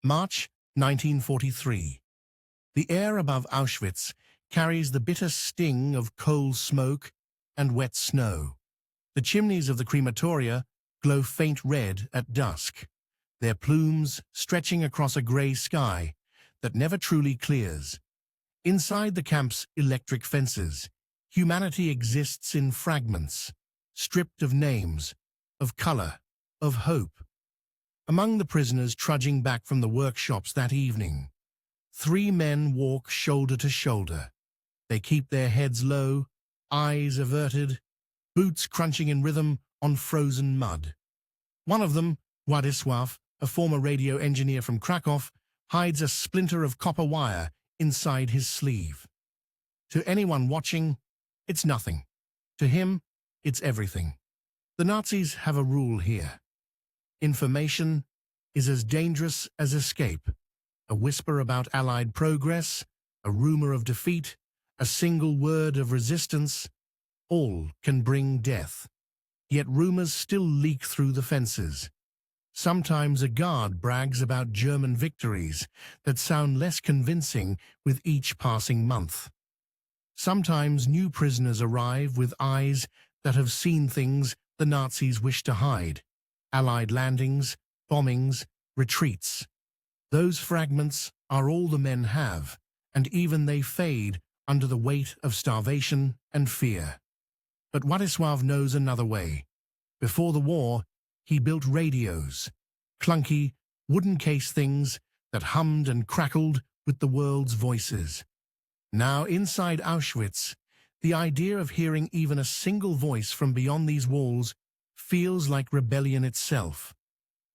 March 1943. The air above Auschwitz carries the bitter sting of coal smoke and wet snow. The chimneys of the crematoria glow faint red at dusk, their plumes stretching across a grey sky that never truly clears. Inside the camp's electric fences, humanity exists in fragments, stripped of names, of colour, of hope. Among the prisoners trudging back from the workshops that evening, 3 men walk shoulder to shoulder. They keep their heads low, eyes averted, boots crunching in rhythm on frozen mud. One of them, Władysław, a former radio engineer from Krakow, hides a splinter of copper wire inside his sleeve. To anyone watching, it's nothing. To him, it's everything. The Nazis have a rule here. Information is as dangerous as escape. A whisper about Allied progress, a rumor of defeat, a single word of resistance, all can bring death. Yet rumors still leak through the fences. Sometimes a guard brags about German victories that sound less convincing with each passing month. Sometimes new prisoners arrive with eyes that have seen things the Nazis wish to hide. Allied landings, bombings, retreats. Those fragments are all the men have, and even they fade under the weight of starvation and fear. But Władysław knows another way. Before the war, he built radios, clunky, wooden-case things that hummed and crackled with the world's voices. Now, inside Auschwitz, the idea of hearing even a single voice from beyond these walls feels like rebellion itself.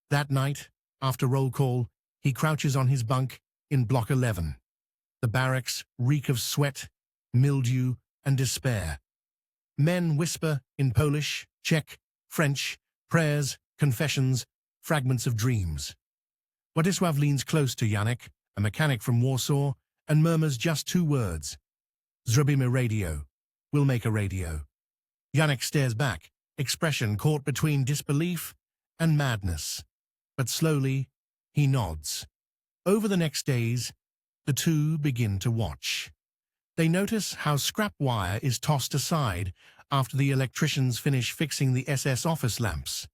That night, after roll call, he crouches on his bunk in Block 11. The barracks reek of sweat, mildew, and despair. Men whisper in Polish, Czech, French, prayers, confessions, fragments of dreams. Władysław leans close to Janek, a mechanic from Warsaw, and murmurs just 2 words. Zrobimy radio. We'll make a radio. Janek stares back, expression caught between disbelief and madness. But slowly, he nods. Over the next days, the two begin to watch. They notice how scrap wire is tossed aside after the electricians finish fixing the SS office lamps,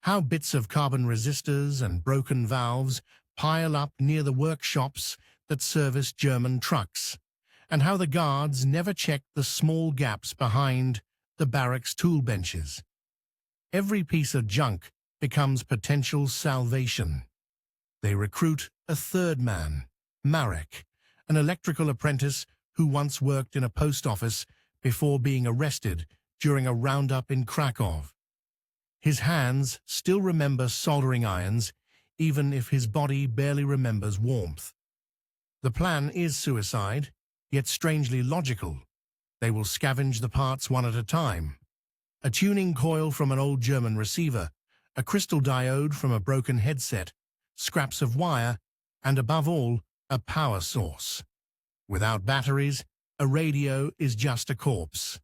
how bits of carbon resistors and broken valves pile up near the workshops that service German trucks, and how the guards never check the small gaps behind the barracks tool benches. Every piece of junk becomes potential salvation. They recruit a 3rd man, Marek, an electrical apprentice who once worked in a post office before being arrested during a roundup in Krakow. His hands still remember soldering irons, even if his body barely remembers warmth. The plan is suicide, yet strangely logical. They will scavenge the parts one at a time. A tuning coil from an old German receiver, a crystal diode from a broken headset, scraps of wire, and above all, a power source. Without batteries, a radio is just a corpse.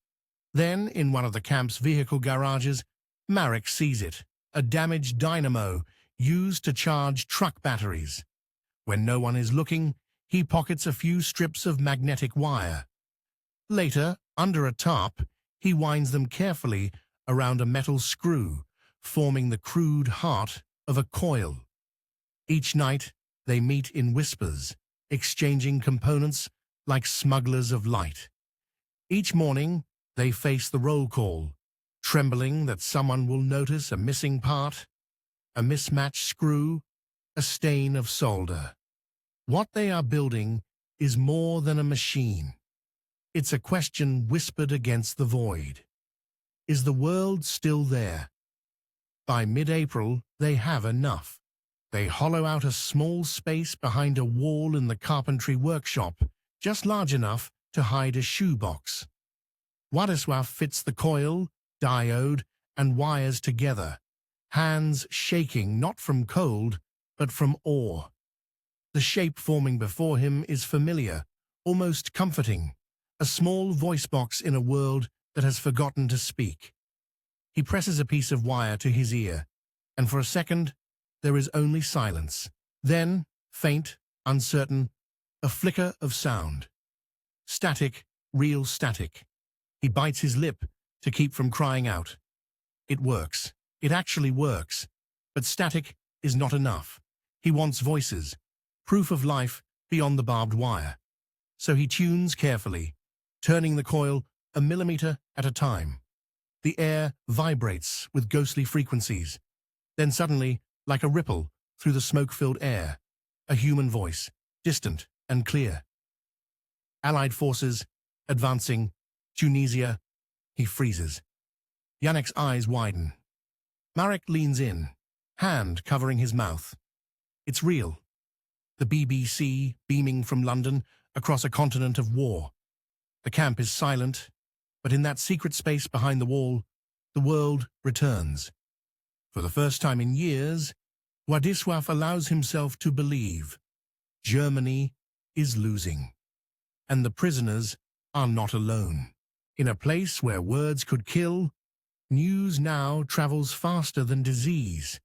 Then, in one of the camp's vehicle garages, Marek sees it, a damaged dynamo used to charge truck batteries. When no one is looking, he pockets a few strips of magnetic wire. Later, under a tarp, he winds them carefully around a metal screw, forming the crude heart of a coil. Each night, they meet in whispers, exchanging components like smugglers of light. Each morning, they face the roll call, trembling that someone will notice a missing part, a mismatched screw, a stain of solder. What they are building is more than a machine. It's a question whispered against the void. Is the world still there? By mid-April, they have enough. They hollow out a small space behind a wall in the carpentry workshop, just large enough to hide a shoebox. Władysław fits the coil, diode, and wires together, hands shaking not from cold, but from awe. The shape forming before him is familiar, almost comforting, a small voice box in a world that has forgotten to speak. He presses a piece of wire to his ear, and for a second, there is only silence. Then, faint, uncertain, a flicker of sound. Static, real static. He bites his lip to keep from crying out. It works. It actually works. But static is not enough. He wants voices, proof of life beyond the barbed wire. So he tunes carefully, turning the coil a millimeter at a time. The air vibrates with ghostly frequencies. Then suddenly, like a ripple through the smoke-filled air, a human voice, distant and clear. Allied forces, advancing, Tunisia. He freezes. Yannick's eyes widen. Marek leans in, hand covering his mouth. It's real. The BBC beaming from London across a continent of war. The camp is silent, but in that secret space behind the wall, the world returns. For the first time in years, Władysław allows himself to believe Germany is losing, and the prisoners are not alone. In a place where words could kill, news now travels faster than disease.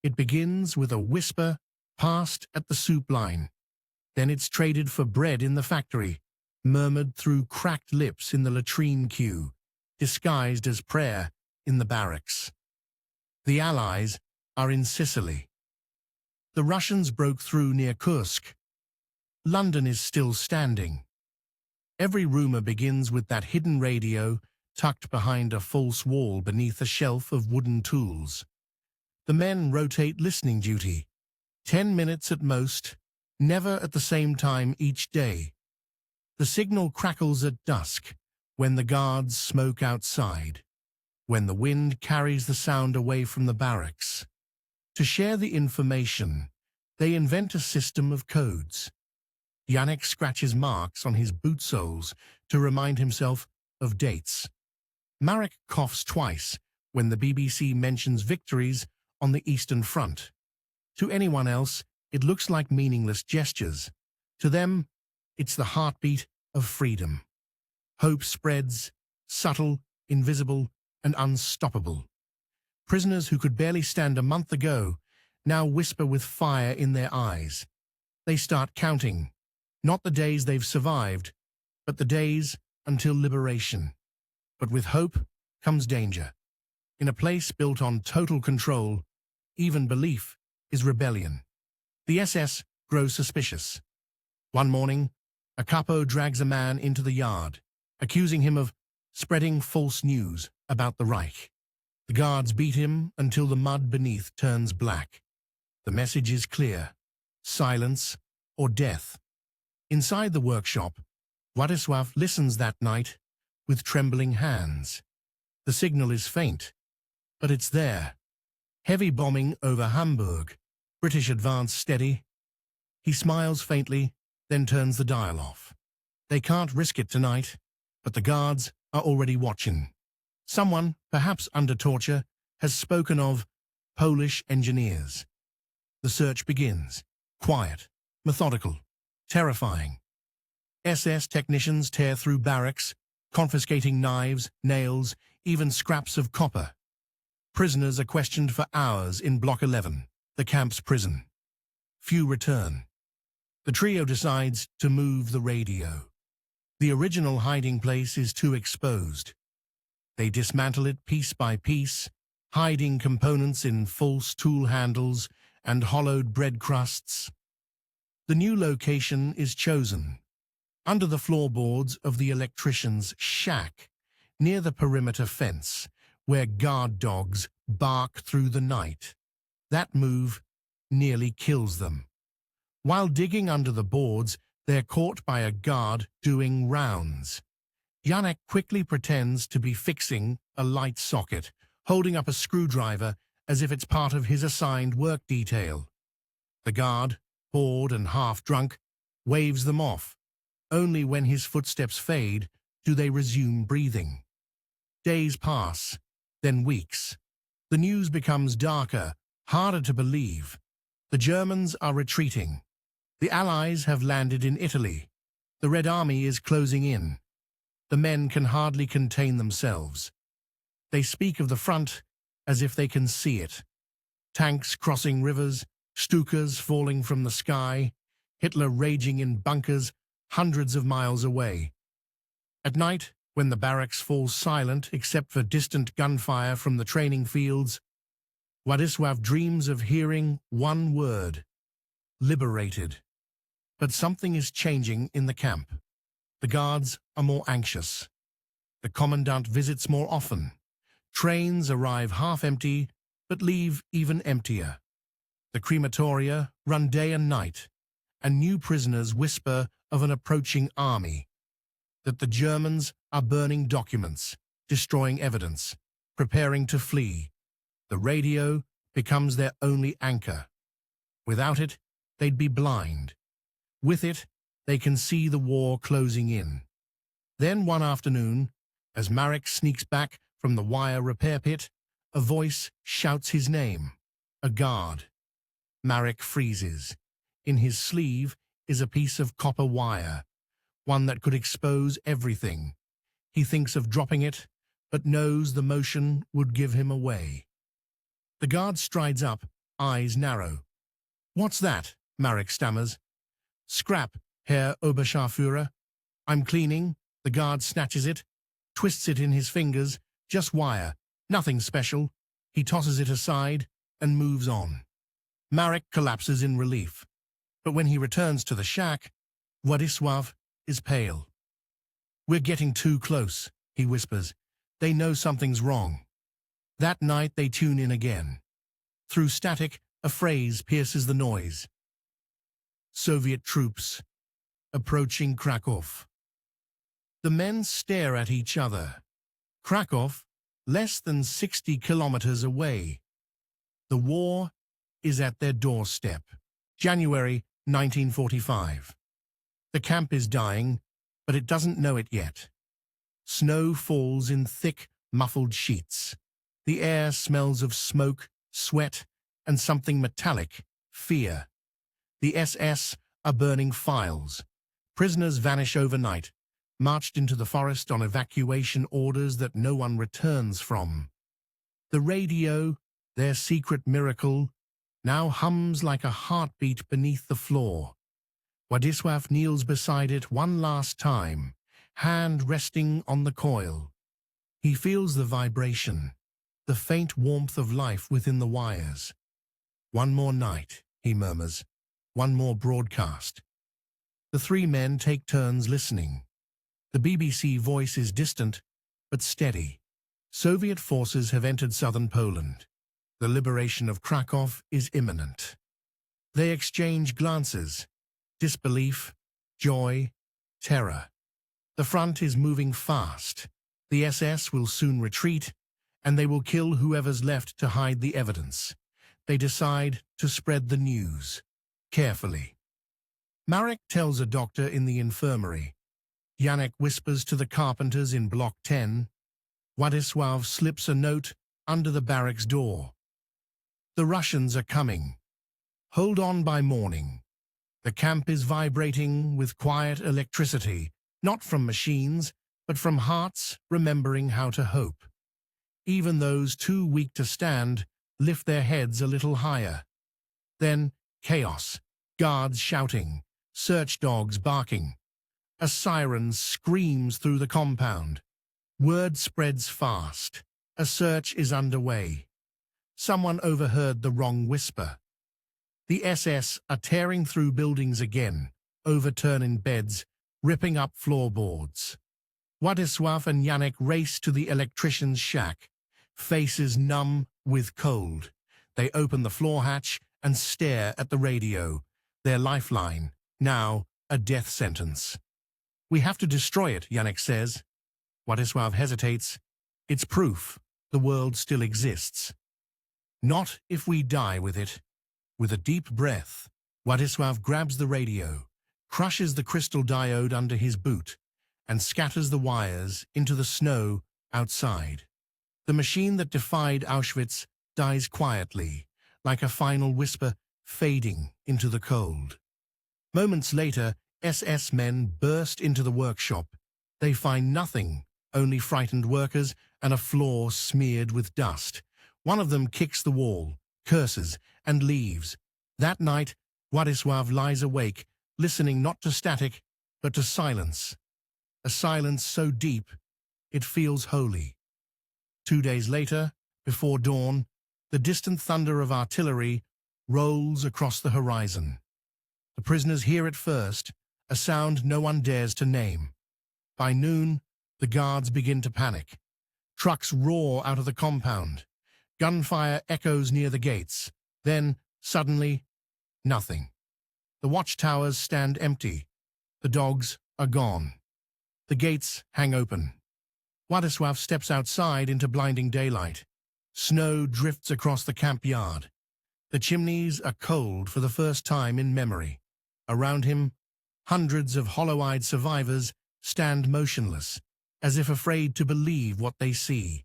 It begins with a whisper passed at the soup line. Then it's traded for bread in the factory, murmured through cracked lips in the latrine queue, disguised as prayer in the barracks. The Allies are in Sicily. The Russians broke through near Kursk. London is still standing. Every rumor begins with that hidden radio tucked behind a false wall beneath a shelf of wooden tools. The men rotate listening duty, 10 minutes at most, never at the same time each day. The signal crackles at dusk, when the guards smoke outside, when the wind carries the sound away from the barracks. To share the information, they invent a system of codes. Yannick scratches marks on his boot soles to remind himself of dates. Marek coughs twice when the BBC mentions victories on the Eastern Front. To anyone else, it looks like meaningless gestures. To them, it's the heartbeat of freedom. Hope spreads, subtle, invisible, and unstoppable. Prisoners who could barely stand a month ago now whisper with fire in their eyes. They start counting, not the days they've survived, but the days until liberation. But with hope comes danger. In a place built on total control, even belief is rebellion. The SS grows suspicious. One morning, a capo drags a man into the yard, accusing him of spreading false news about the Reich. The guards beat him until the mud beneath turns black. The message is clear: silence or death. Inside the workshop, Władysław listens that night with trembling hands. The signal is faint, but it's there. Heavy bombing over Hamburg. British advance steady. He smiles faintly, then turns the dial off. They can't risk it tonight, but the guards are already watching. Someone, perhaps under torture, has spoken of Polish engineers. The search begins. Quiet, methodical, terrifying. SS technicians tear through barracks, confiscating knives, nails, even scraps of copper. Prisoners are questioned for hours in Block 11, the camp's prison. Few return. The trio decides to move the radio. The original hiding place is too exposed. They dismantle it piece by piece, hiding components in false tool handles and hollowed bread crusts. The new location is chosen, under the floorboards of the electrician's shack, near the perimeter fence, where guard dogs bark through the night. That move nearly kills them. While digging under the boards, they're caught by a guard doing rounds. Yannick quickly pretends to be fixing a light socket, holding up a screwdriver as if it's part of his assigned work detail. The guard, bored and half-drunk, waves them off. Only when his footsteps fade do they resume breathing. Days pass, then weeks. The news becomes darker, harder to believe. The Germans are retreating. The Allies have landed in Italy. The Red Army is closing in. The men can hardly contain themselves. They speak of the front as if they can see it. Tanks crossing rivers, Stukas falling from the sky, Hitler raging in bunkers hundreds of miles away. At night, when the barracks falls silent except for distant gunfire from the training fields, Władysław dreams of hearing one word: liberated. But something is changing in the camp. The guards are more anxious. The commandant visits more often. Trains arrive half empty, but leave even emptier. The crematoria run day and night, and new prisoners whisper of an approaching army, that the Germans are burning documents, destroying evidence, preparing to flee. The radio becomes their only anchor. Without it, they'd be blind. With it, they can see the war closing in. Then one afternoon, as Marek sneaks back from the wire repair pit, a voice shouts his name, a guard. Marek freezes. In his sleeve is a piece of copper wire, one that could expose everything. He thinks of dropping it, but knows the motion would give him away. The guard strides up, eyes narrow. "What's that?" Marek stammers. "Scrap, Herr Oberscharführer. I'm cleaning." The guard snatches it, twists it in his fingers. "Just wire, nothing special." He tosses it aside and moves on. Marek collapses in relief. But when he returns to the shack, Władysław is pale. "We're getting too close," he whispers. "They know something's wrong." That night they tune in again. Through static, a phrase pierces the noise. "Soviet troops approaching Krakow." The men stare at each other. Krakow, less than 60 kilometers away. The war is at their doorstep. January 1945. The camp is dying, but it doesn't know it yet. Snow falls in thick, muffled sheets. The air smells of smoke, sweat, and something metallic, fear. The SS are burning files. Prisoners vanish overnight, marched into the forest on evacuation orders that no one returns from. The radio, their secret miracle, now hums like a heartbeat beneath the floor. Władysław kneels beside it one last time, hand resting on the coil. He feels the vibration, the faint warmth of life within the wires. "One more night," he murmurs. "One more broadcast." The three men take turns listening. The BBC voice is distant, but steady. Soviet forces have entered southern Poland. The liberation of Krakow is imminent. They exchange glances, disbelief, joy, terror. The front is moving fast. The SS will soon retreat, and they will kill whoever's left to hide the evidence. They decide to spread the news, carefully. Marek tells a doctor in the infirmary. Janek whispers to the carpenters in Block 10. Władysław slips a note under the barracks door. "The Russians are coming. Hold on by morning." The camp is vibrating with quiet electricity, not from machines, but from hearts remembering how to hope. Even those too weak to stand lift their heads a little higher. Then chaos, guards shouting, search dogs barking. A siren screams through the compound. Word spreads fast. A search is underway. Someone overheard the wrong whisper. The SS are tearing through buildings again, overturning beds, ripping up floorboards. Władysław and Janek race to the electrician's shack, faces numb with cold. They open the floor hatch and stare at the radio, their lifeline, now a death sentence. "We have to destroy it," Janek says. Władysław hesitates. "It's proof the world still exists." "Not if we die with it." With a deep breath, Władysław grabs the radio, crushes the crystal diode under his boot, and scatters the wires into the snow outside. The machine that defied Auschwitz dies quietly, like a final whisper fading into the cold. Moments later, SS men burst into the workshop. They find nothing, only frightened workers and a floor smeared with dust. One of them kicks the wall, curses, and leaves. That night, Władysław lies awake, listening not to static, but to silence. A silence so deep, it feels holy. 2 days later, before dawn, the distant thunder of artillery rolls across the horizon. The prisoners hear it first, a sound no one dares to name. By noon, the guards begin to panic. Trucks roar out of the compound. Gunfire echoes near the gates. Then, suddenly, nothing. The watchtowers stand empty. The dogs are gone. The gates hang open. Władysław steps outside into blinding daylight. Snow drifts across the camp yard. The chimneys are cold for the first time in memory. Around him, hundreds of hollow-eyed survivors stand motionless, as if afraid to believe what they see.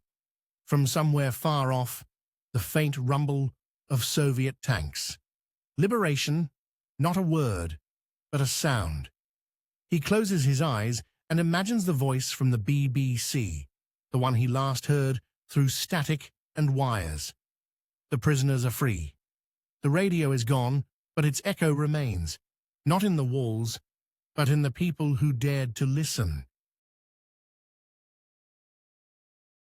From somewhere far off, the faint rumble of Soviet tanks. Liberation, not a word, but a sound. He closes his eyes and imagines the voice from the BBC, the one he last heard through static and wires. The prisoners are free. The radio is gone, but its echo remains, not in the walls, but in the people who dared to listen.